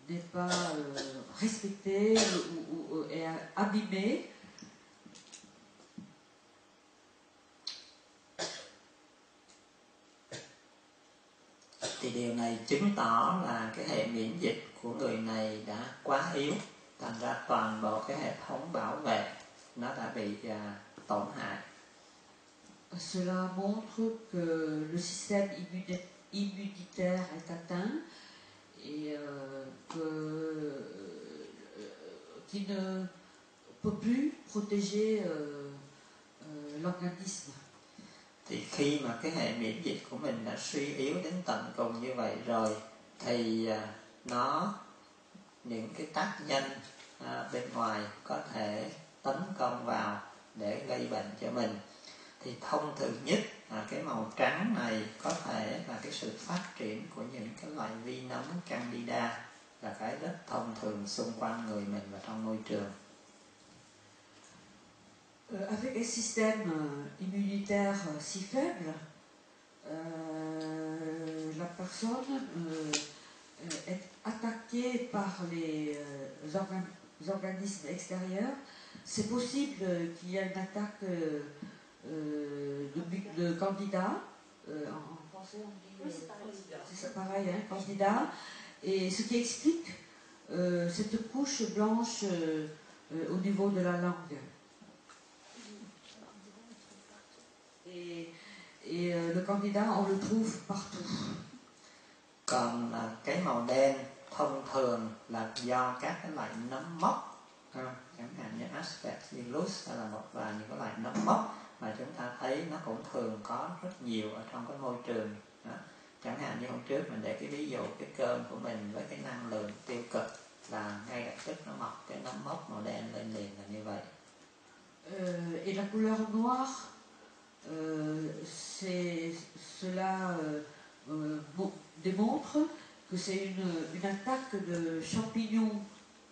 n'est pas respecté ou est abîmé. Thì điều này chứng tỏ là cái hệ miễn dịch của người này đã quá yếu, thành ra toàn bộ cái hệ thống bảo vệ nó đã bị tổn hại. Cela montre que le système immunitaire est atteint et qui ne peut plus protéger l'organisme. Thì khi mà cái hệ miễn dịch của mình đã suy yếu đến tận cùng như vậy rồi thì những cái tác nhân bên ngoài có thể tấn công vào để gây bệnh cho mình. Thì thông thường nhất cái màu trắng này có thể là cái sự phát triển của những cái loại vi nấm Candida, là cái rất thông thường xung quanh người mình và trong môi trường. Avec un système immunitaire si faible, la personne est attaquée par les organismes extérieurs. C'est possible qu'il y ait une attaque de candida. En français, on dit. Oui, c'est pareil, hein, candida. Et ce qui explique cette couche blanche au niveau de la langue. Et le candida, on le trouve partout. Còn cái màu đen thông thường là do các cái loại nấm mốc, chẳng hạn như Aspergillus hay là một vài những cái loại nấm mốc mà chúng ta thấy nó cũng thường có rất nhiều ở trong cái môi trường. Chẳng hạn như hôm trước mình để cái ví dụ cái cơm của mình với cái năng lượng tiêu cực là ngay lập tức nó mọc cái nấm mốc màu đen lên liền là như vậy. Et la couleur noire, cela démontre que c'est une attaque de champignons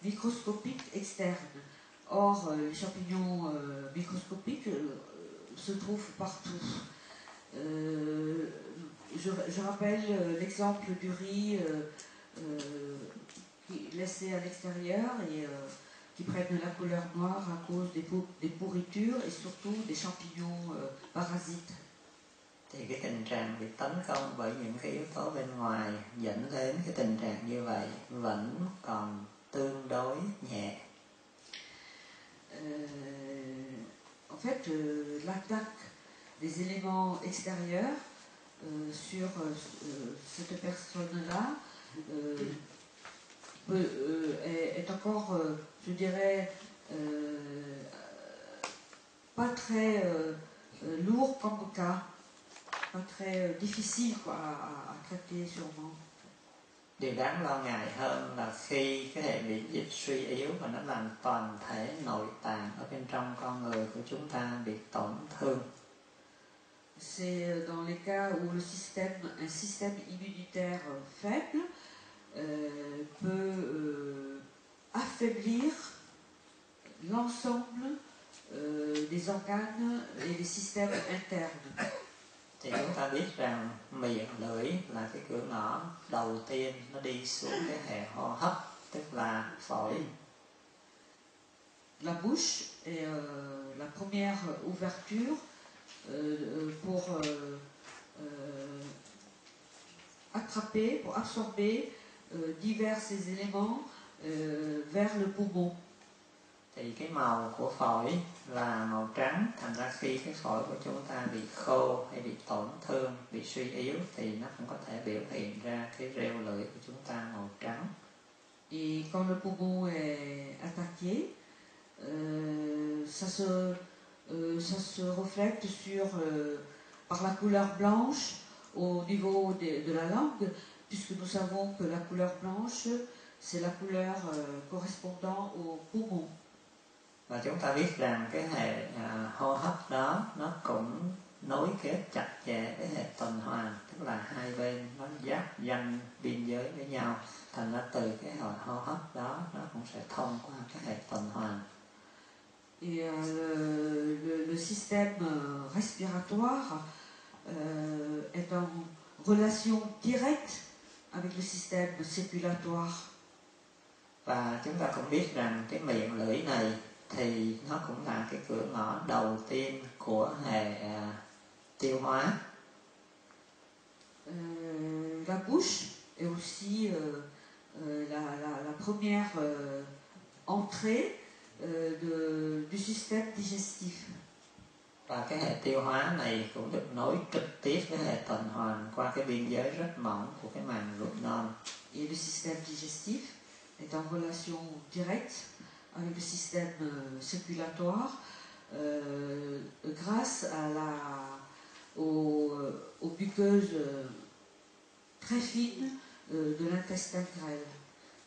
microscopiques externes. Or, les champignons microscopiques se trouvent partout. Je rappelle l'exemple du riz laissé à l'extérieur et qui prennent la couleur noire à cause des pourritures et surtout des champignons parasites. Thì cái tình trạng bị tấn công bởi những cái yếu tố bên ngoài dẫn đến cái tình trạng như vậy vẫn còn tương đối nhẹ. En fait, l'attaque des éléments extérieurs sur cette personne-là est encore, je dirais, pas très lourd comme cas, pas très difficile quoi, à traiter sûrement. Điều đáng lo ngại hơn là khi cái hệ miễn dịch suy yếu và nó làm toàn thể nội tạng ở bên trong con người của chúng ta bị tổn thương. C'est dans les cas où un système immunitaire faible peut affaiblir l'ensemble des organes et des systèmes internes. Thì chúng ta biết rằng miệng lưỡi là cái cửa ngõ đầu tiên nó đi xuống cái hệ hô hấp, tức là phổi. La bouche est la première ouverture pour attraper, pour absorber divers ces éléments vers le poumon. Thì cái màu của phổi là màu trắng, thành ra khi cái phổi của chúng ta bị khô hay bị tổn thương, bị suy yếu thì nó cũng có thể biểu hiện ra cái rêu lưỡi của chúng ta màu trắng. Et quand le poumon est attaqué, ça se reflète par la couleur blanche au niveau de la langue, puisque nous savons que la couleur blanche, c'est la couleur correspondant au poumon. Và chúng ta biết rằng cái hệ hô hấp đó nó cũng nối kết chặt chẽ với hệ tuần hoàn, tức là hai bên nó giáp ranh biên giới với nhau, thành ra từ cái hệ hô hấp đó nó cũng sẽ thông qua cái hệ tuần hoàn. Et le système respiratoire est en relation directe avec le système circulatoire. Và chúng ta cũng biết rằng cái miệng lưỡi này thì nó cũng là cái cửa ngõ đầu tiên của hệ tiêu hóa. La bouche est aussi la première entrée du système digestif. Và cái hệ tiêu hóa này cũng được nối trực tiếp với hệ tuần hoàn qua cái biên giới rất mỏng của cái màng ruột non. Et le système digestif est en relation directe avec le système circulatoire grâce aux muqueuses très fines de l'intestin grêle.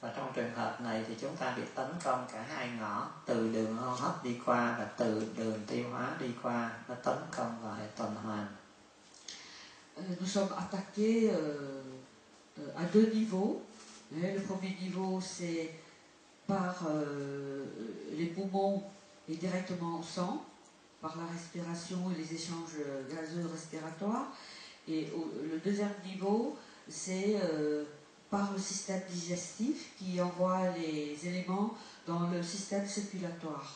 Và trong trường hợp này thì chúng ta bị tấn công cả hai ngõ, từ đường hô hấp đi qua và từ đường tiêu hóa đi qua, nó tấn công vào hệ tuần hoàn. Nous sommes attaqués à deux niveaux. Le premier niveau, c'est par les poumons et directement au sang, par la respiration et les échanges gazeux respiratoires. Et le deuxième niveau, c'est par le système digestif qui envoie les éléments dans le système circulatoire.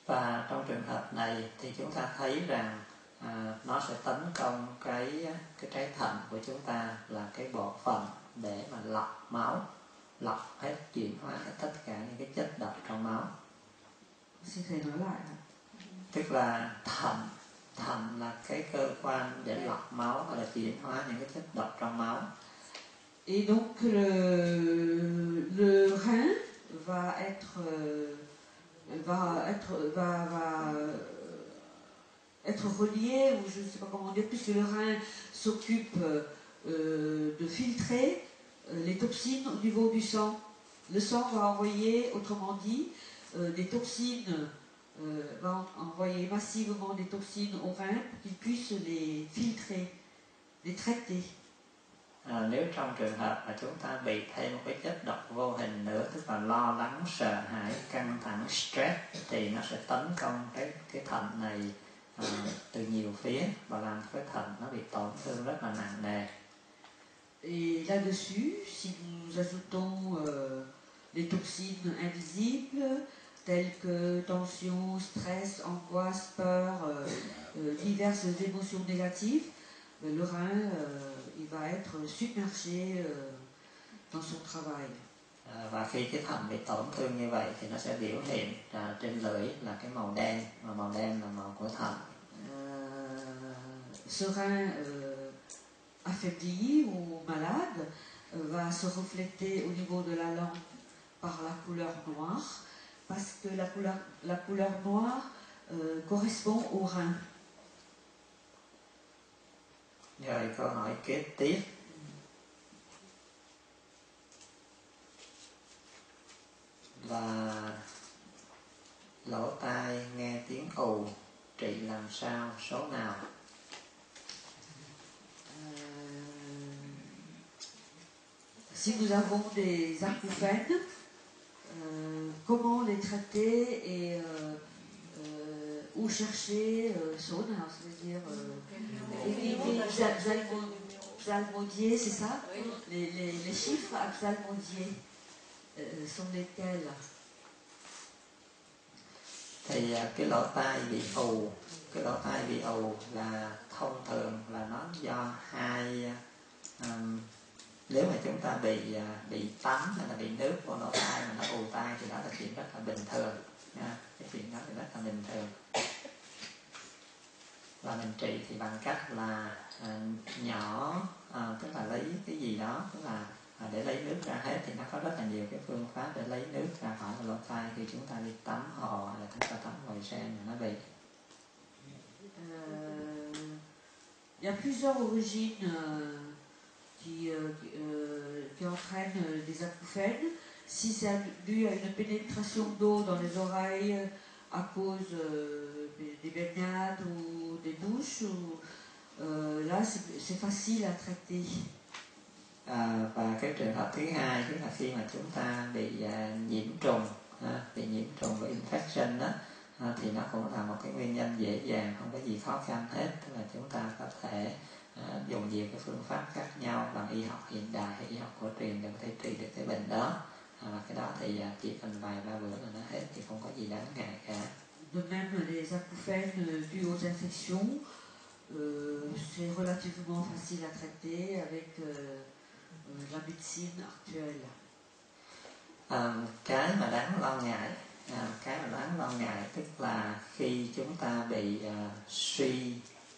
Và trong trường hợp này thì chúng ta thấy rằng nó sẽ tấn công cái trái thận của chúng ta, là cái bộ phận để mà lọc máu, lọc hết, chuyển hóa hết tất cả những cái chất độc trong máu. Xin thầy nói lại. Tức là thận là cái cơ quan để lọc máu và là chuyển hóa những cái chất độc trong máu. Et donc le rein va être relié, ou je ne sais pas comment dire, puisque le rein s'occupe de filtrer les toxines au niveau du sang. Le sang va envoyer, autrement dit, des toxines, va envoyer massivement des toxines au rein pour qu'il puisse les filtrer, les traiter. Nếu trong trường hợp mà chúng ta bị thêm một cái chất độc vô hình nữa, tức là lo lắng, sợ hãi, căng thẳng, stress, thì nó sẽ tấn công cái thận này từ nhiều phía và làm cái thận nó bị tổn thương rất là nặng nề. Et là-dessus, si nous ajoutons les toxines invisibles telles que tension, stress, angoisse, peur, diverses émotions négatives, le rein il va être submergé dans son travail. Và khi cái thận bị tổn thương như vậy thì nó sẽ biểu hiện trên lưỡi là cái màu đen, và màu đen là màu của thận. Ce rein affaibli ou malade va se refléter au niveau de la langue par la couleur noire, parce que la couleur noire correspond au rein. Rồi câu hỏi kế tiếp. Và lỗ tai nghe tiếng ù, trị làm sao, số nào? Si nous avons des acouphènes, comment les traiter et où chercher sonar, c'est-à-dire psalmodier, c'est ça? Les chiffres à psalmodier sont lesquels? Thì cái lỗ tai bị ù là thông thường là nó do hai, nếu mà chúng ta bị tắm hay là bị nước vô lỗ tai mà nó ù tai thì đó là chuyện rất là bình thường nha. Cái chuyện đó thì rất là bình thường. Và mình trị thì bằng cách là nhỏ, tức là lấy cái gì đó, tức là để lấy nước ra hết, thì nó có rất là nhiều cái phương pháp để lấy nước ra khỏi lỗ tai khi chúng ta đi tắm hồ hay là chúng ta tắm vòi sen là nó bị. Il y a plusieurs origines qui entraînent des acouphènes. Si c'est dû à une pénétration d'eau dans les oreilles à cause des baignades ou des douches, là c'est facile à traiter. Và cái trường hợp thứ hai tức là khi mà chúng ta bị nhiễm trùng và infection đó, thì nó cũng là một cái nguyên nhân dễ dàng, không có gì khó khăn hết. Tức là chúng ta có thể dùng nhiều cái phương pháp khác nhau bằng y học hiện đại hay y học cổ truyền để có thể trị được cái bệnh đó. Và cái đó thì chỉ cần vài ba bữa là nó hết thì không có gì đáng ngại cả. De même, les acouphènes dus aux infections, c'est relativement facile à traiter avec la médecine actuelle. Cái mà đáng lo ngại, tức là khi chúng ta bị suy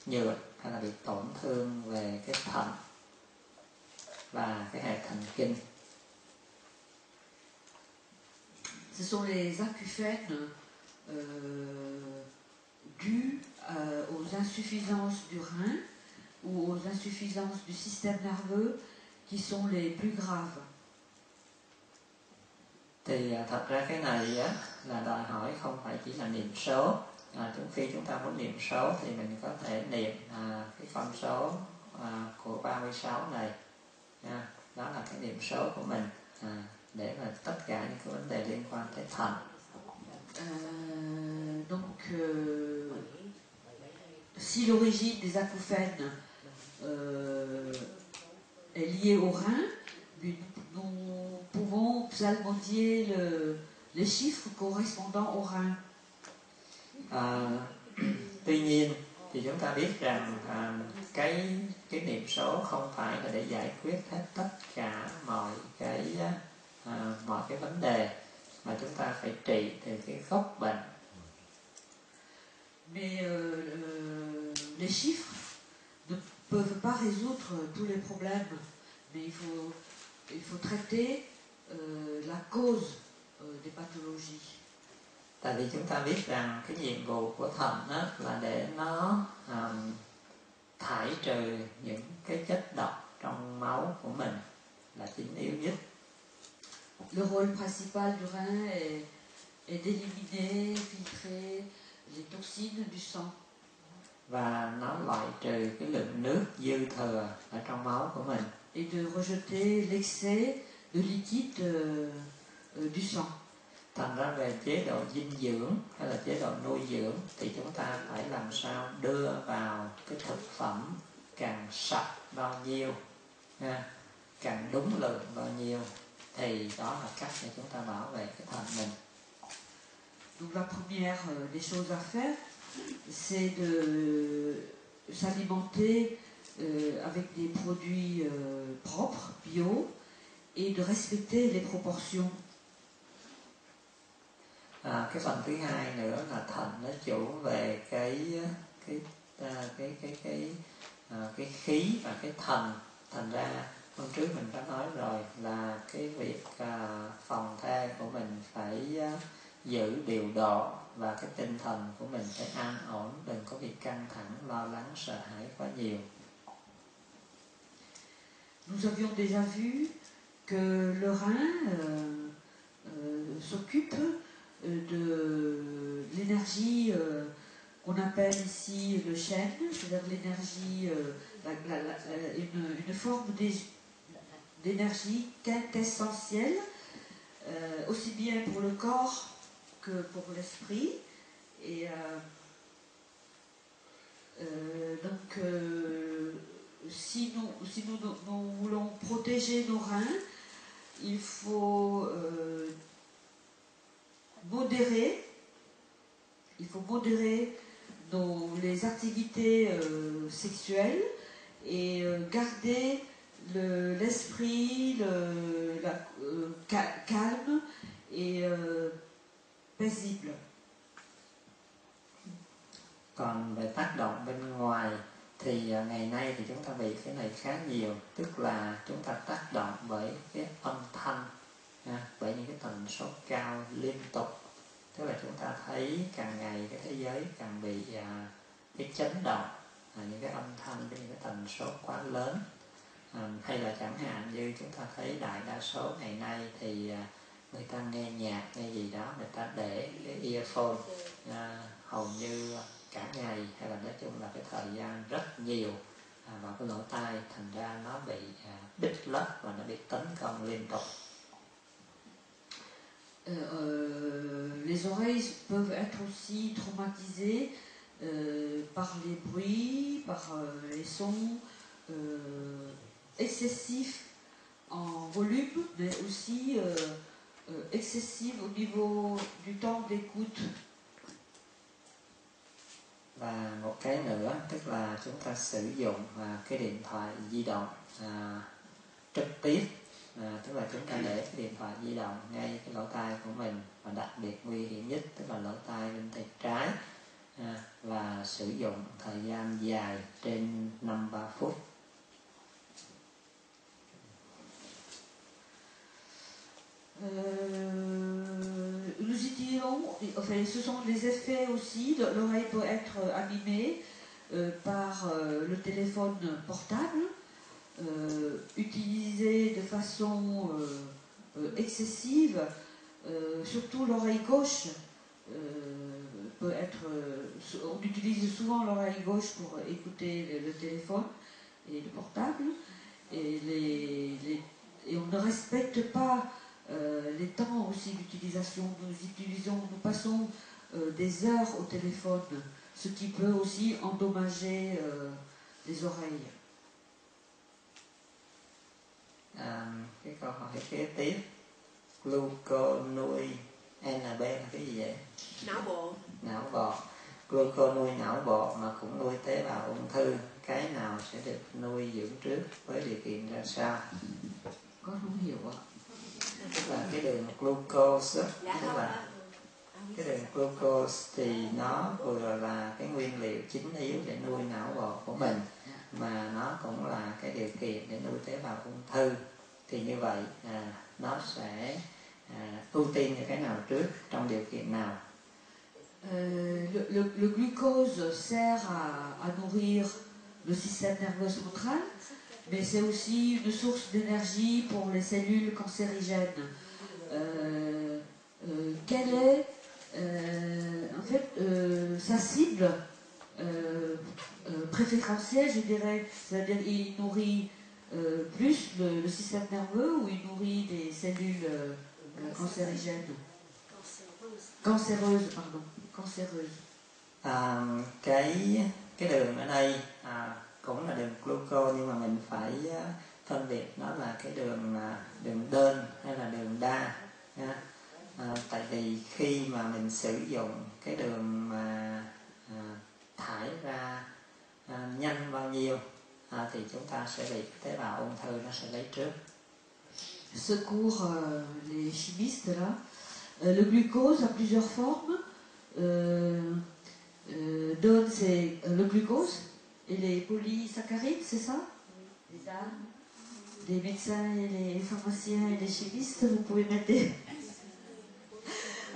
nhược hay là bị tổn thương về cái thận và cái hệ thần kinh. Ce sont les acouphènes dus aux insuffisances du rein ou aux insuffisances du système nerveux qui sont les plus graves. Thì thật ra cái này á, là đòi hỏi không phải chỉ là niệm số. Khi chúng ta muốn niệm số thì mình có thể niệm cái con số của 36 này. Đó là cái niệm số của mình để mà tất cả những cái vấn đề liên quan tới thận. Si l'origine des acouphènes est liée au rein, nous pouvons psalmodier les chiffres correspondant au rein. Tuy nhiên thì chúng ta biết rằng cái niệm số không phải là để giải quyết hết tất cả mọi cái vấn đề, mà chúng ta phải trị từ cái gốc bệnh. Mais les chiffres ne peuvent pas résoudre tous les problèmes, mais il faut traiter la cause des pathologies. Tại vì chúng ta biết rằng cái nhiệm vụ của thận đó là để nó thải trừ những cái chất độc trong máu của mình là chính yếu nhất. Le rôle principal du rein est d'éliminer, filtrer les toxines du sang. Và nó loại trừ cái lượng nước dư thừa ở trong máu của mình. Et de rejeter l'excès de liquide du sang. Thành ra về chế độ dinh dưỡng hay là chế độ nuôi dưỡng thì chúng ta phải làm sao đưa vào cái thực phẩm càng sạch bao nhiêu, càng đúng lượng bao nhiêu, thì đó là cách để chúng ta bảo vệ cái thận mình. Donc la première des choses à faire, c'est de s'alimenter avec des produits propres, bio, et de respecter les proportions. Cái phần thứ hai nữa là thận nó chủ về cái khí và cái thần. Thành ra hôm trước mình đã nói rồi là cái việc phòng thê của mình phải giữ điều độ, và cái tinh thần của mình phải an ổn, đừng có bị căng thẳng, lo lắng, sợ hãi quá nhiều. Nous avions déjà vu que le rein s'occupe de l'énergie qu'on appelle ici le chêne, c'est-à-dire l'énergie, une forme d'énergie quintessentielle, aussi bien pour le corps que pour l'esprit. Et donc, si nous voulons protéger nos reins, il faut modérer les activités sexuelles et garder l'esprit calme et paisible. Còn về tác động bên ngoài thì ngày nay thì chúng ta bị cái này khá nhiều, tức là chúng ta tác động bởi cái âm thanh, bởi những cái tần số cao liên tục. Tức là chúng ta thấy càng ngày cái thế giới càng bị cái chấn động, những cái âm thanh với những cái tần số quá lớn. Hay là chẳng hạn như chúng ta thấy đại đa số ngày nay thì người ta nghe nhạc, nghe gì đó, người ta để cái earphone hầu như cả ngày, hay là nói chung là cái thời gian rất nhiều vào cái lỗ tai, thành ra nó bị bít lấp và nó bị tấn công liên tục. Les oreilles peuvent être aussi traumatisées par les bruits, par les sons excessif en volume, mais aussi excessif au niveau du temps d'écoute. Và một cái nữa tức là chúng ta sử dụng cái điện thoại di động trực tiếp, tức là chúng ta để cái điện thoại di động ngay cái lỗ tai của mình, và đặc biệt nguy hiểm nhất tức là lỗ tai bên tay trái, và sử dụng thời gian dài trên 5-3 phút. Nous utilisons, enfin, ce sont des effets aussi, l'oreille peut être abîmée par le téléphone portable, utilisé de façon excessive, surtout l'oreille gauche peut être, on utilise souvent l'oreille gauche pour écouter le téléphone et le portable, et on ne respecte pas les temps aussi d'utilisation. Nous passons des heures au téléphone, ce qui peut aussi endommager les oreilles. Cái câu hỏi kế tiếp, gluco nuôi NB là cái gì vậy? Não bộ. Não bộ. Gluco nuôi não bộ mà cũng nuôi tế bào ung thư, cái nào sẽ được nuôi dưỡng trước với điều kiện ra sao? Con không hiểu ạ. Tức là cái đường glucose, tức là cái đường glucose thì nó vừa là cái nguyên liệu chính yếu để nuôi não bộ của mình, mà nó cũng là cái điều kiện để nuôi tế bào ung thư. Thì như vậy nó sẽ ưu tiên cho cái nào trước, trong điều kiện nào? Le glucose sert à nourrir le système nerveux central, mais c'est aussi une source d'énergie pour les cellules cancérigènes. Quelle est en fait sa cible préférentielle, je dirais, c'est-à-dire il nourrit plus le système nerveux ou il nourrit des cellules cancérigènes? Cancéreuses, pardon. Cancéreuses. Cái đường ở đây cũng là đường gluco, nhưng mà mình phải phân biệt nó là cái đường đơn hay là đường đa. Tại vì khi mà mình sử dụng cái đường mà thải ra nhanh bao nhiêu thì chúng ta sẽ bị tế bào ung thư nó sẽ lấy trước. Secours les chimistes là. Le glucose a plusieurs formes. Donne c'est le glucose et les polysaccharides, c'est ça? Les médecins et les pharmaciens et les chimistes, vous pouvez mettre des...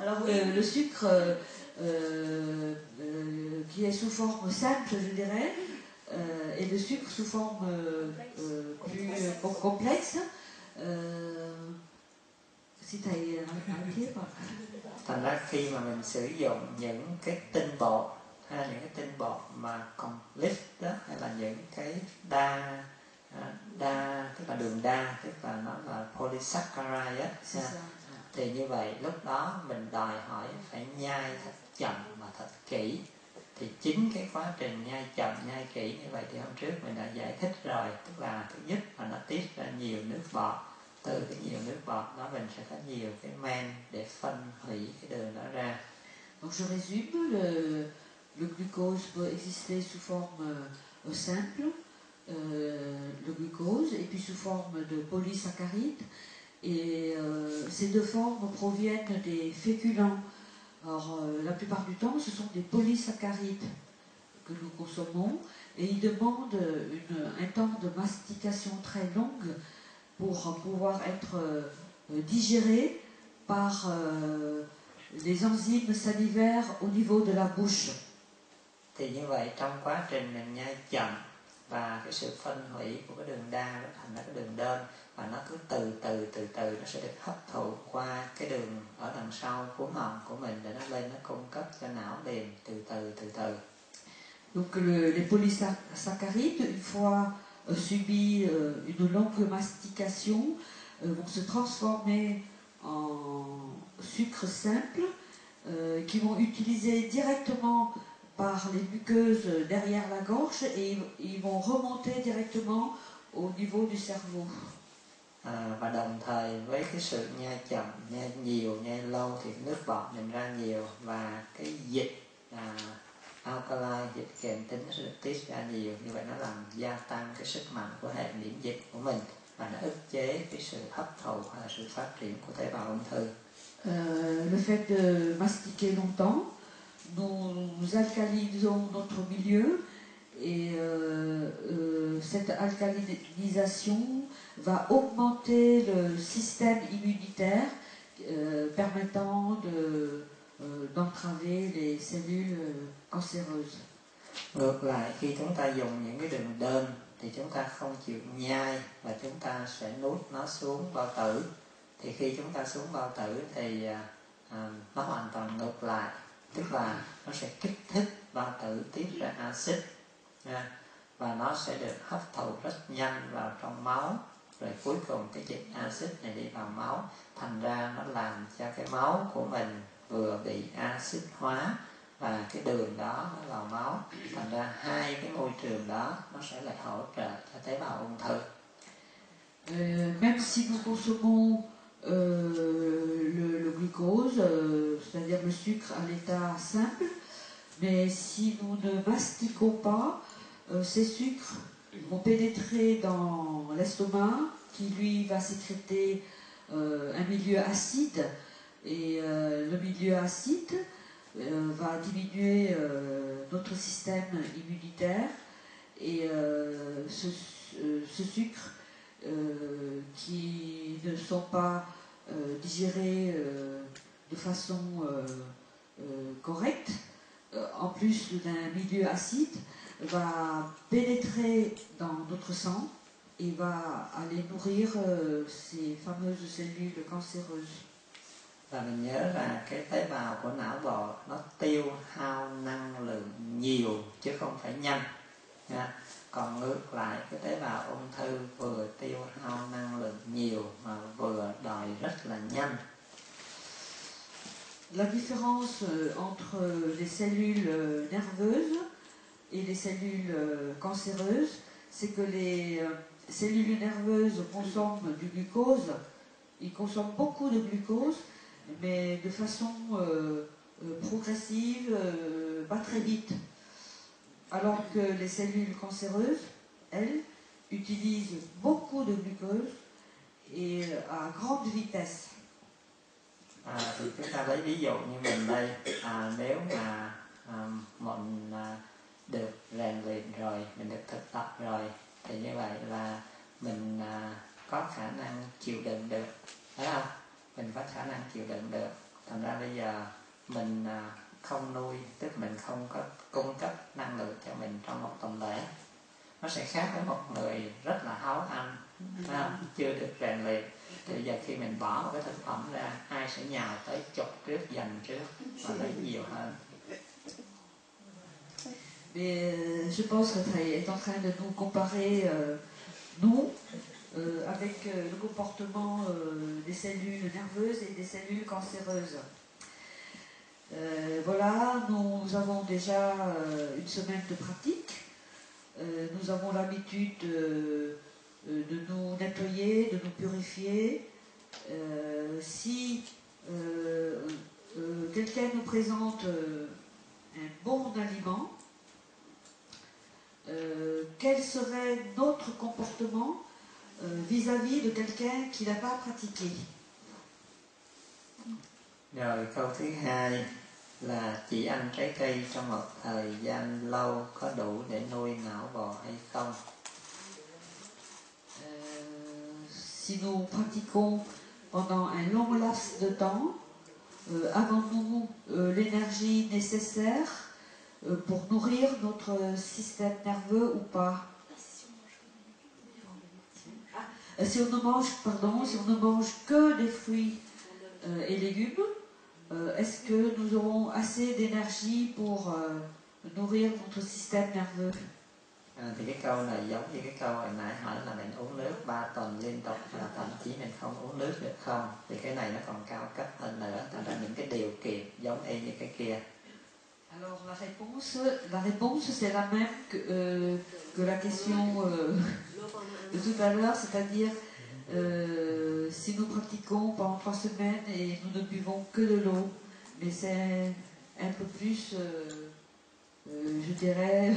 Alors le sucre qui est sous forme simple, je dirais, et le sucre sous forme plus complexe. Thành ra khi mà mình sử dụng những cái tinh bột hay những cái tinh bột mà complex đó, hay là những cái đa tức là đường đa, tức là nó là polysaccharide á, thì như vậy lúc đó mình đòi hỏi phải nhai thật chậm và thật kỹ. Thì chính cái quá trình nhai chậm, nhai kỹ như vậy thì hôm trước mình đã giải thích rồi, tức là thứ nhất là nó tiết ra nhiều nước bọt, từ cái nhiều nước bọt đó mình sẽ có nhiều cái men để phân hủy cái đường đó ra. Donc je résume, le glucose peut exister sous forme simple, le glucose, et puis sous forme de polysaccharides. Et ces deux formes proviennent des féculents. Alors la plupart du temps, ce sont des polysaccharides que nous consommons, et ils demandent un temps de mastication très longue pour pouvoir être digérés par les enzymes salivaires au niveau de la bouche. Thì như vậy trong quá trình mình nhai chậm và cái sự phân hủy của cái đường đa nó thành ra cái đường đơn, và nó cứ từ từ nó sẽ được hấp thụ qua cái đường ở đằng sau cuống họng của mình để nó lên, nó cung cấp cho não liền từ từ. Donc les polysaccharides, une fois subi une longue mastication, vont se transformer en sucre simple, qui vont utiliser directement par les muqueuses derrière la gorge et ils vont remonter directement au niveau du cerveau. Và đồng thời với cái sự nhai chậm, nhai nhiều, nhai lâu thì nước bọt mình ra nhiều và cái dịch alkaline, dịch kèm tính nó sẽ được tiết ra nhiều. Như vậy nó làm gia tăng cái sức mạnh của hệ miễn dịch của mình và nó ức chế cái sự hấp thụ hay là sự phát triển của tế bào ung thư. Le fait de mastiquer longtemps, nous alcalinisons notre milieu et cette alcalinisation va augmenter le système immunitaire permettant d'entraver les cellules cancéreuses. Ngược lại, khi chúng ta dùng những cái đường đơn thì chúng ta không chịu nhai và chúng ta sẽ nuốt nó xuống bao tử. Thì khi chúng ta xuống bao tử thì nó hoàn toàn ngược lại, tức là nó sẽ kích thích bao tử tiết ra axit và nó sẽ được hấp thụ rất nhanh vào trong máu, rồi cuối cùng cái dịch axit này đi vào máu, thành ra nó làm cho cái máu của mình vừa bị axit hóa và cái đường đó nó vào máu, thành ra hai cái môi trường đó nó sẽ lại hỗ trợ cho tế bào ung thư. Même si nous consommons le glucose, c'est-à-dire le sucre à l'état simple, mais si nous ne mastiquons pas, ces sucres vont pénétrer dans l'estomac qui lui va sécréter un milieu acide et le milieu acide va diminuer notre système immunitaire et ce sucre qui ne sont pas digérés de façon correcte, en plus d'un milieu acide, va pénétrer dans notre sang et va aller nourrir ces fameuses cellules cancéreuses. Và mình nhớ là cái tế bào của não bò nó tiêu hao năng lượng nhiều chứ không phải nhanh. Còn ngược lại cái tế bào ung thư vừa tiêu hao năng lượng nhiều mà vừa đòi rất là nhanh. La différence entre les cellules nerveuses et les cellules cancéreuses, c'est que les cellules nerveuses consomment du glucose, ils consomment beaucoup de glucose, mais de façon progressive, pas très vite. Alors que les cellules cancéreuses, elles, utilisent beaucoup de glucose et à grande vitesse. Thì chúng ta lấy ví dụ như mình đây, nếu mà mình được rèn luyện rồi, mình được thực tập rồi, thì như vậy là mình có khả năng chịu đựng được, phải không? Mình có khả năng chịu đựng được. Thành ra bây giờ mình không nuôi, tức mình không có cung cấp năng lượng cho mình trong một tuần lễ. Nó sẽ khác với một người rất là háu ăn, chưa được rèn luyện. Thì bây giờ khi mình bỏ một cái thực phẩm ra, ai sẽ nhào tới chụp trước, giành trước và lấy nhiều hơn. Mais je pense que thầy est en train de nous comparer, nous, avec le comportement des cellules nerveuses et des cellules cancéreuses. Voilà, nous avons déjà une semaine de pratique. Nous avons l'habitude de nous nettoyer, de nous purifier. Si quelqu'un nous présente un bon aliment, quel serait notre comportement vis-à-vis de quelqu'un qui n'a pas pratiqué? Rồi câu thứ hai là chỉ ăn trái cây trong một thời gian lâu có đủ để nuôi não bò hay không? Si nous pratiquons pendant un long laps de temps, avons-nous l'énergie nécessaire pour nourrir notre système nerveux ou pas? Si on ne mange que des fruits et légumes, est-ce que nous aurons assez d'énergie pour nourrir notre système nerveux? Thì cái câu này giống như cái câu hồi nãy hỏi là mình uống nước 3 tuần liên tục và thậm chí mình không uống nước được không? Thì cái này nó còn cao cấp hơn nữa, thành ra những cái điều kiện giống y như cái kia. Alors la réponse c'est la même que la question de tout à l'heure, c'est-à-dire si nous pratiquons pendant 3 semaines et nous ne buvons que de l'eau, mais c'est un peu plus, je dirais,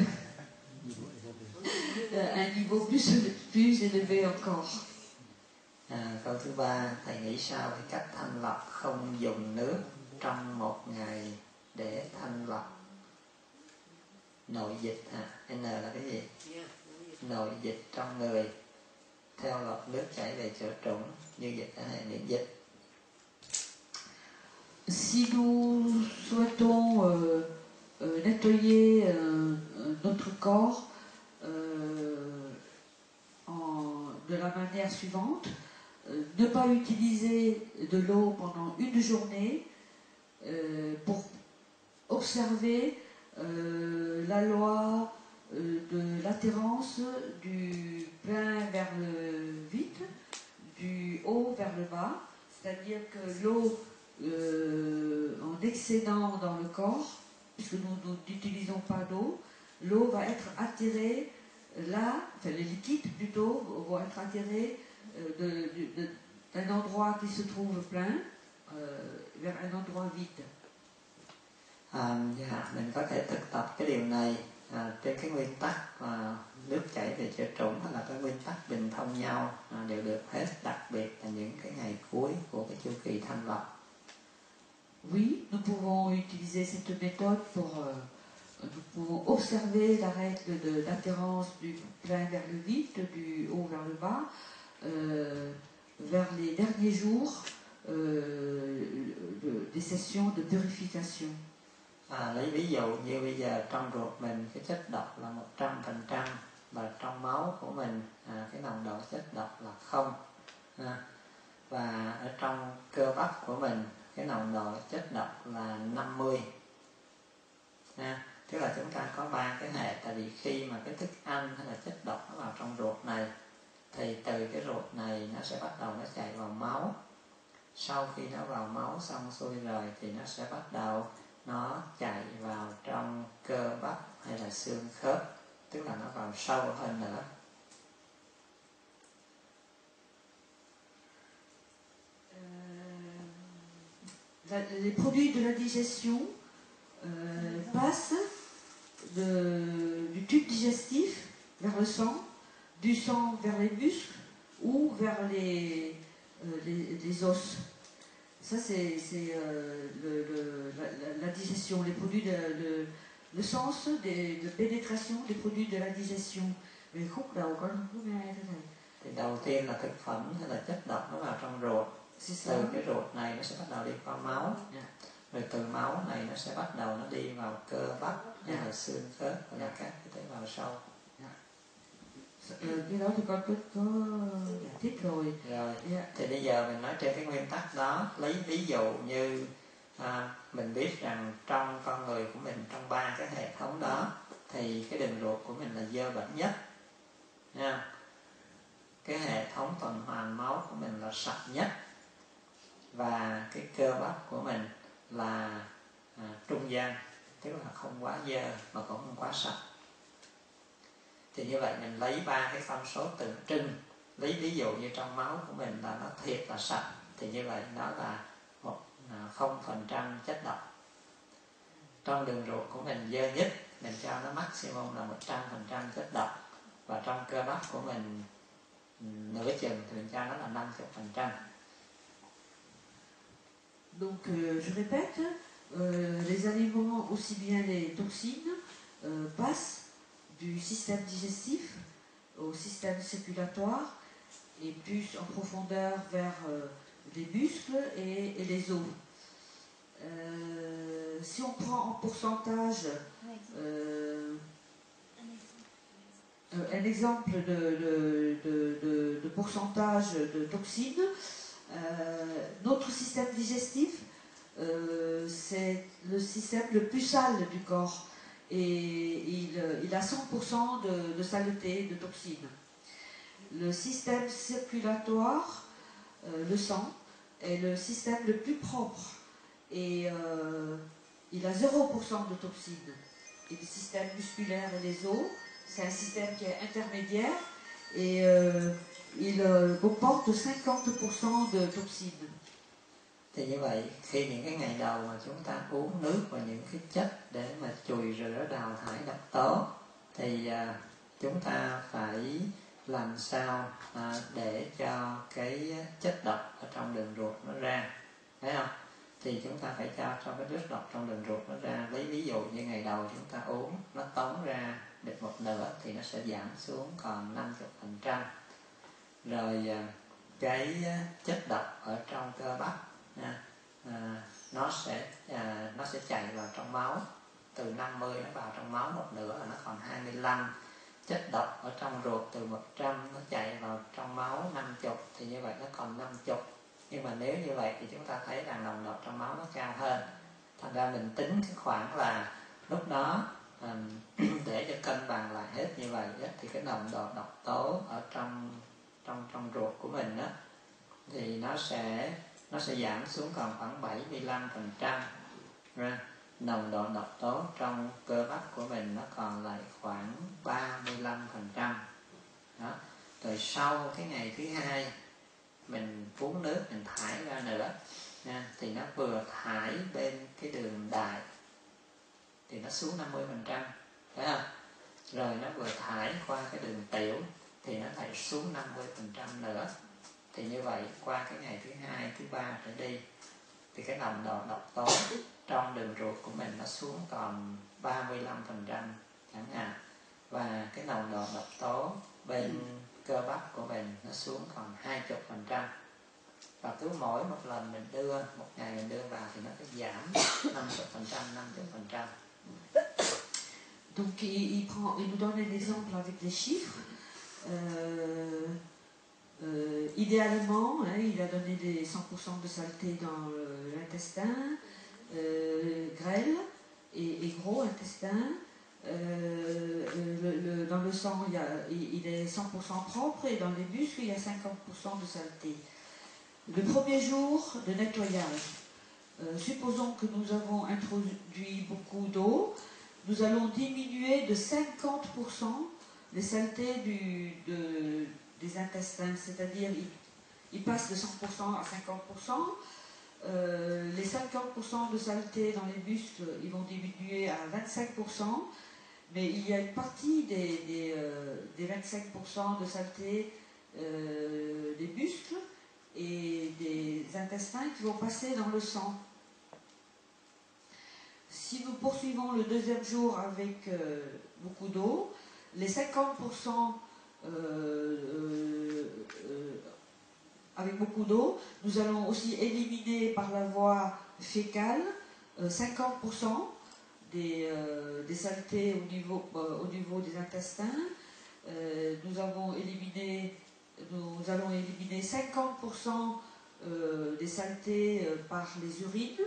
un niveau plus élevé encore. Câu thứ ba, thầy nghĩ sao về cách thanh lọc không dùng nước trong một ngày để thanh lọc nội dịch hả? N là cái gì? Nội dịch trong người theo lọc nước chảy về chỗ trũng như dịch ở hệ miễn dịch. Si nous souhaitons nettoyer notre corps de la manière suivante, ne pas utiliser de l'eau pendant une journée pour observer la loi de l'attirance du plein vers le vide, du haut vers le bas, c'est-à-dire que l'eau en excédant dans le corps, puisque nous n'utilisons pas d'eau, l'eau va être attirée là, enfin les liquides plutôt vont être attirés d'un endroit qui se trouve plein vers un endroit vide. Dạ, mình có thể thực tập cái điều này trên cái nguyên tắc nước chảy về chỗ trũng hay là cái nguyên tắc bình thông nhau đều được hết, đặc biệt là những cái ngày cuối của cái chu kỳ thanh lọc. Oui, nous pouvons utiliser cette méthode pour nous pouvons observer la règle d'attirance du plein vers le vide, du haut vers le bas, vers les derniers jours des sessions de purification. Lấy ví dụ như bây giờ trong ruột mình cái chất độc là 100% và trong máu của mình cái nồng độ chất độc là 0. Và ở trong cơ bắp của mình cái nồng độ chất độc là 50. Tức là chúng ta có 3 cái hệ, tại vì khi mà cái thức ăn hay là chất độc nó vào trong ruột này thì từ cái ruột này nó sẽ bắt đầu nó chạy vào máu. Sau khi nó vào máu xong xuôi rồi thì nó sẽ bắt đầu nó chạy vào trong cơ bắp hay là xương khớp, tức là nó vào sâu hơn nữa. Les produits de la digestion passent du tube digestif vers le sang, du sang vers les muscles ou vers les os. Ça, c'est la digestion, les produits le sens de pénétration des produits de la digestion. Về khúc đầu có nghe thế này. Thì đầu tiên là thực phẩm hay là chất độc nó vào trong ruột. Từ cái ruột này nó sẽ bắt đầu đi qua máu. Rồi từ máu này nó sẽ bắt đầu nó đi vào cơ bắp hay là xương khớp hoặc là các cái tế bào sâu. Cái đó thì con có giải thích rồi. Thì bây giờ mình nói trên cái nguyên tắc đó, lấy ví dụ như mình biết rằng trong con người của mình, trong 3 cái hệ thống đó thì cái đường ruột của mình là dơ bẩn nhất nha. Cái hệ thống tuần hoàn máu của mình là sạch nhất, và cái cơ bắp của mình là trung gian, tức là không quá dơ mà cũng không quá sạch. Thì như vậy mình lấy 3 cái con số tượng trưng, lấy ví dụ như trong máu của mình là nó thiệt là sạch, thì như vậy nó là 0% chất độc. Trong đường ruột của mình dơ nhất, mình cho nó maximum là 100% chất độc, và trong cơ bắp của mình nửa chừng thì mình cho nó là 50%. Donc je répète, les aliments, aussi bien les toxines, passent du système digestif au système circulatoire et plus en profondeur vers les muscles et les os. Si on prend en pourcentage un exemple de pourcentage de toxines, notre système digestif, c'est le système le plus sale du corps et il a 100% de saleté, de toxines. Le système circulatoire, le sang, est le système le plus propre et il a 0% de toxines. Et le système musculaire et les os, c'est un système qui est intermédiaire et il comporte 50% de toxines. Thì như vậy, khi những cái ngày đầu mà chúng ta uống nước và những cái chất để mà chùi rửa đào thải độc tố, thì chúng ta phải làm sao để cho cái chất độc ở trong đường ruột nó ra, thấy không? Thì chúng ta phải cho cái chất độc trong đường ruột nó ra. Lấy ví dụ như ngày đầu chúng ta uống, nó tống ra được một nửa thì nó sẽ giảm xuống còn 50%. Rồi cái chất độc ở trong cơ bắp nó sẽ chạy vào trong máu, từ 50 nó vào trong máu một nửa là nó còn 25. Chất độc ở trong ruột từ 100 nó chạy vào trong máu 50, thì như vậy nó còn 50. Nhưng mà nếu như vậy thì chúng ta thấy rằng nồng độ trong máu nó cao hơn. Thành ra mình tính cái khoảng là lúc đó để cho cân bằng lại hết như vậy thì cái nồng độ độc tố ở trong ruột của mình đó, thì nó sẽ giảm xuống còn khoảng 75%. Nồng độ độc tố trong cơ bắp của mình nó còn lại khoảng 35%. Đó. Rồi sau cái ngày thứ hai mình uống nước mình thải ra nữa thì nó vừa thải bên cái đường đại thì nó xuống 50%, phải không? Rồi nó vừa thải qua cái đường tiểu thì nó lại xuống 50% nữa. Thì như vậy qua cái ngày thứ hai, thứ ba trở đi thì cái nồng độ độc tố trong đường ruột của mình nó xuống còn 35% chẳng hạn. Và cái nồng độ độc tố bên cơ bắp của mình nó xuống còn 20%. Và cứ mỗi một lần mình đưa, một ngày mình đưa vào thì nó sẽ giảm 50%. Donc il nous donne un exemple avec les chiffres. Idéalement, il a donné les 100% de saleté dans l'intestin, grêle et gros intestin. Dans le sang, il est 100% propre et dans les muscles, il y a 50% de saleté. Le premier jour de nettoyage, supposons que nous avons introduit beaucoup d'eau, nous allons diminuer de 50% les saletés des intestins, c'est-à-dire il passe de 100% à 50%. Les 50% de saleté dans les muscles, ils vont diminuer à 25%, mais il y a une partie des 25% de saleté des muscles et des intestins qui vont passer dans le sang. Si nous poursuivons le deuxième jour avec beaucoup d'eau, les 50% avec beaucoup d'eau, nous allons aussi éliminer par la voie fécale 50% des saletés au niveau des intestins. Nous allons éliminer 50% des saletés par les urines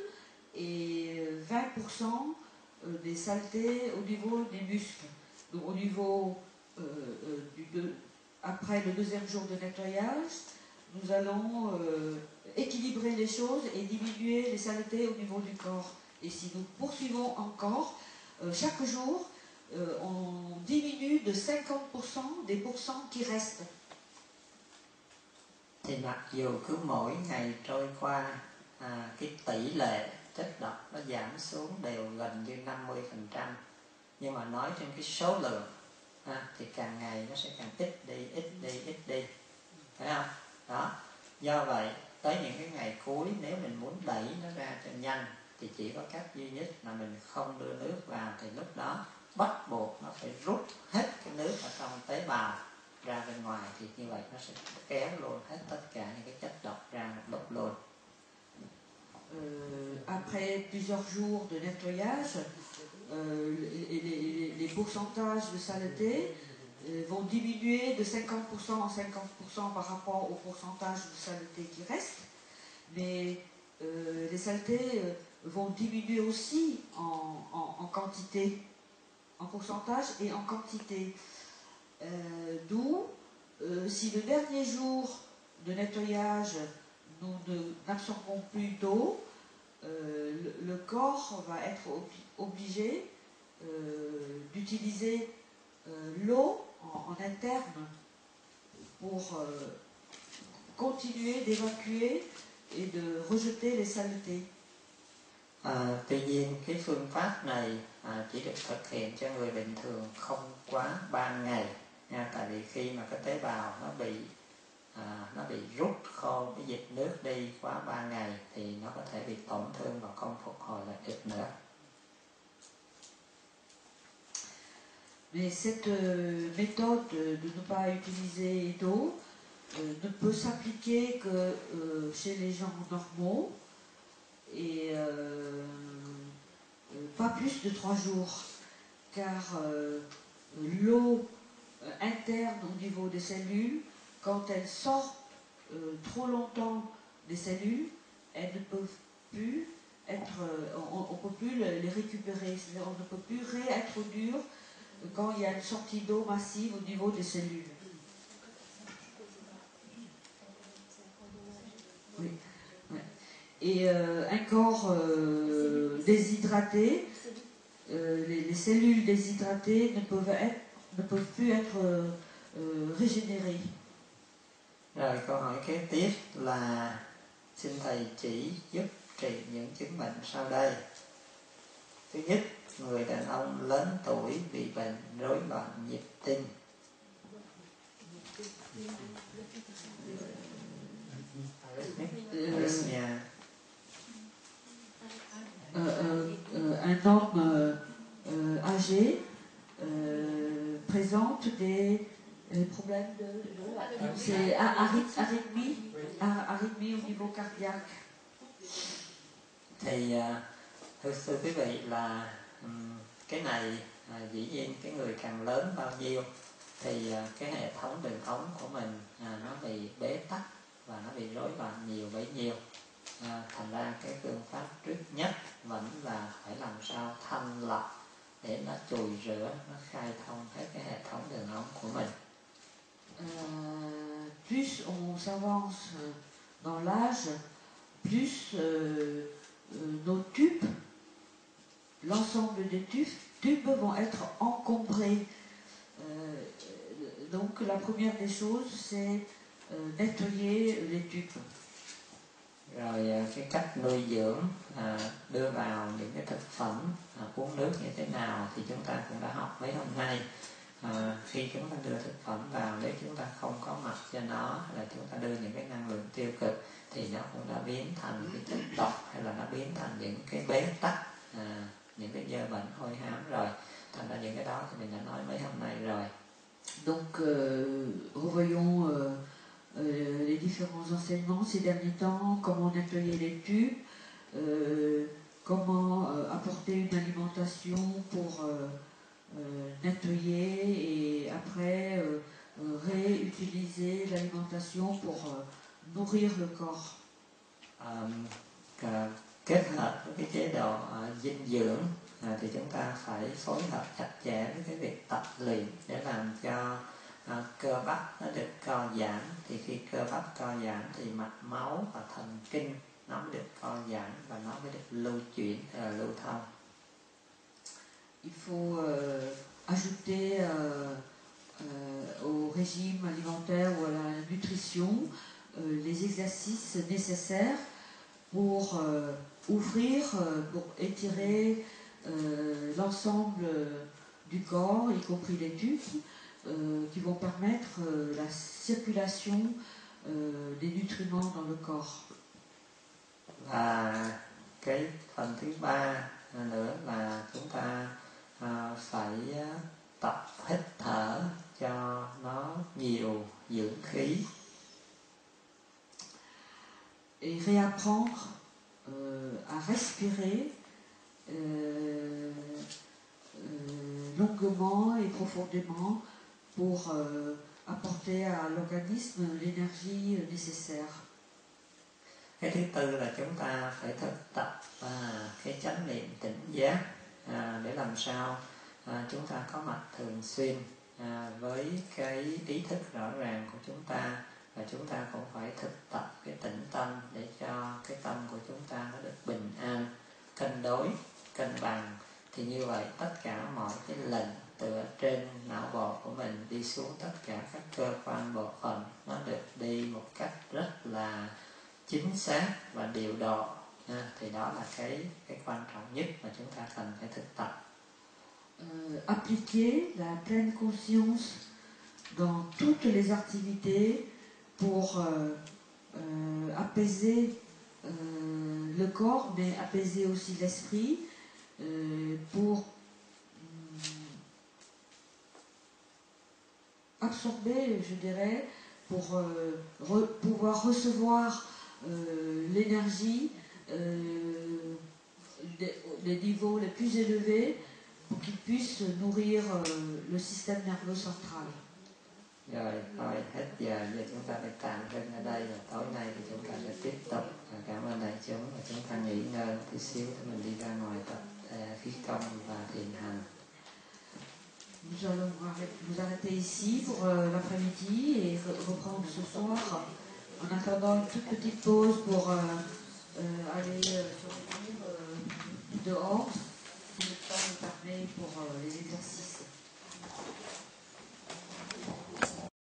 et 20% des saletés au niveau des muscles. Donc au niveau après le deuxième jour de nettoyage, nous allons équilibrer les choses et diminuer les saletés au niveau du corps. Et si nous poursuivons encore, chaque jour, on diminue de 50% des pourcents qui restent. Thì mặc dù cứ mỗi ngày trôi qua cái tỷ lệ chất độc nó giảm xuống đều gần như 50%, nhưng mà nói trên cái số lượng thì càng ngày nó sẽ càng ít đi, phải không? Đó. Do vậy tới những cái ngày cuối, nếu mình muốn đẩy nó ra cho nhanh thì chỉ có cách duy nhất là mình không đưa nước vào, thì lúc đó bắt buộc nó phải rút hết cái nước ở trong tế bào ra bên ngoài, thì như vậy nó sẽ kéo luôn hết tất cả những cái chất độc ra một lúc luôn. Après plusieurs jours de nettoyage, les pourcentages de saleté vont diminuer de 50% en 50% par rapport au pourcentage de saleté qui reste, mais les saletés vont diminuer aussi en quantité, en pourcentage et en quantité. D'où, si le dernier jour de nettoyage, nous n'absorbons plus d'eau, le corps va être obligé d'utiliser l'eau en interne pour continuer d'évacuer et de rejeter les saletés. Tuy nhiên cái phương pháp này chỉ được thực hiện cho người bình thường không quá 3 ngày nha, tại vì khi mà cái tế bào nó bị rút khô cái dịch nước đi quá 3 ngày thì nó có thể bị tổn thương và không phục hồi lại được nữa. Mais cette méthode de ne pas utiliser d'eau ne peut s'appliquer que chez les gens normaux et pas plus de 3 jours, car l'eau interne au niveau des cellules, quand elle sort trop longtemps des cellules, elles ne peuvent plus être, on ne peut plus les récupérer, c'est-à-dire on ne peut plus réintroduire quand il y a une sortie d'eau massive au niveau des cellules. Oui. Ouais. Et un corps déshydraté, les cellules déshydratées ne peuvent plus être régénérées. Rồi câu hỏi kế tiếp là xin thầy chỉ giúp trị những chứng bệnh sau đây. Thứ nhất, người đàn ông lớn tuổi bị bệnh rối loạn nhịp tim. Un homme âgé présente des problèmes c'est arythmie au niveau cardiaque. Thì thưa quý vị là cái này dĩ nhiên cái người càng lớn bao nhiêu thì cái hệ thống đường ống của mình nó bị bế tắc và nó bị rối loạn nhiều bấy nhiêu. Thành ra cái phương pháp trước nhất vẫn là phải làm sao thanh lọc để nó chùi rửa, nó khai thông hết cái hệ thống đường ống của mình. Plus on s'avance dans l'âge, plus nos tubes, l'ensemble des tubes vont être encombrés. Donc la première des choses, c'est nettoyer les tubes. Rồi cái cách nuôi dưỡng, đưa vào những cái thực phẩm, uống nước như thế nào thì chúng ta cũng đã học mấy hôm nay. Khi chúng ta đưa thực phẩm vào, nếu chúng ta không có mặt cho nó, là chúng ta đưa những cái năng lượng tiêu cực thì nó cũng đã biến thành cái chất độc hay là nó biến thành những cái bế tắc, những cái dơ bẩn hôi hám rồi. Thành ra những cái đó thì mình đã nói mấy hôm nay rồi. Donc revoyons les différents enseignements ces derniers temps, comment nettoyer les tubes, comment apporter une alimentation pour nettoyer et après réutiliser l'alimentation pour nourrir le corps. Kết hợp với cái chế độ dinh dưỡng thì chúng ta phải phối hợp chặt chẽ với cái việc tập luyện để làm cho cơ bắp nó được co giãn. Thì khi cơ bắp co giãn thì mạch máu và thần kinh nó mới được co giãn và nó mới được lưu chuyển, lưu thông. Il faut ajouter au régime alimentaire ou à la nutrition les exercices nécessaires pour ouvrir, pour étirer l'ensemble du corps, y compris les tubes, qui vont permettre la circulation des nutriments dans le corps. Và cái phần thứ ba nữa là chúng ta phải tập hít thở cho nó nhiều dưỡng khí. Et réapprendre à respirer longuement et profondément pour apporter à l'organisme l'énergie nécessaire. Cái thứ tư là chúng ta phải thực tập cái chánh niệm tỉnh giác để làm sao chúng ta có mặt thường xuyên với cái ý thức rõ ràng của chúng ta, và chúng ta cũng phải thực tập cái tĩnh tâm để cho cái tâm của chúng ta nó được bình an. đối, cân bằng. Thì như vậy tất cả mọi cái lệnh từ ở trên não bộ của mình đi xuống tất cả các cơ quan bộ phận, nó được đi một cách rất là chính xác và điều độ. Thì đó là cái quan trọng nhất mà chúng ta cần phải thực tập. Appliquer la pleine conscience dans toutes les activités pour apaiser le corps, mais apaiser aussi l'esprit, pour absorber, je dirais, pour pouvoir recevoir l'énergie des niveaux les plus élevés pour qu'ils puissent nourrir le système nerveux central. Rồi, thôi hết giờ chúng ta phải tạm dừng ở đây, và tối nay thì chúng ta sẽ tiếp tục. Cảm ơn đại chúng, và chúng ta nghỉ ngơi một tí xíu để mình đi ra ngoài tập khí công và thiền hành. Nous allons nous arrêter ici pour l'après-midi et reprendre ce soir en attendant une toute petite pause pour aller se retenir dehors si le temps nous permet pour les exercices.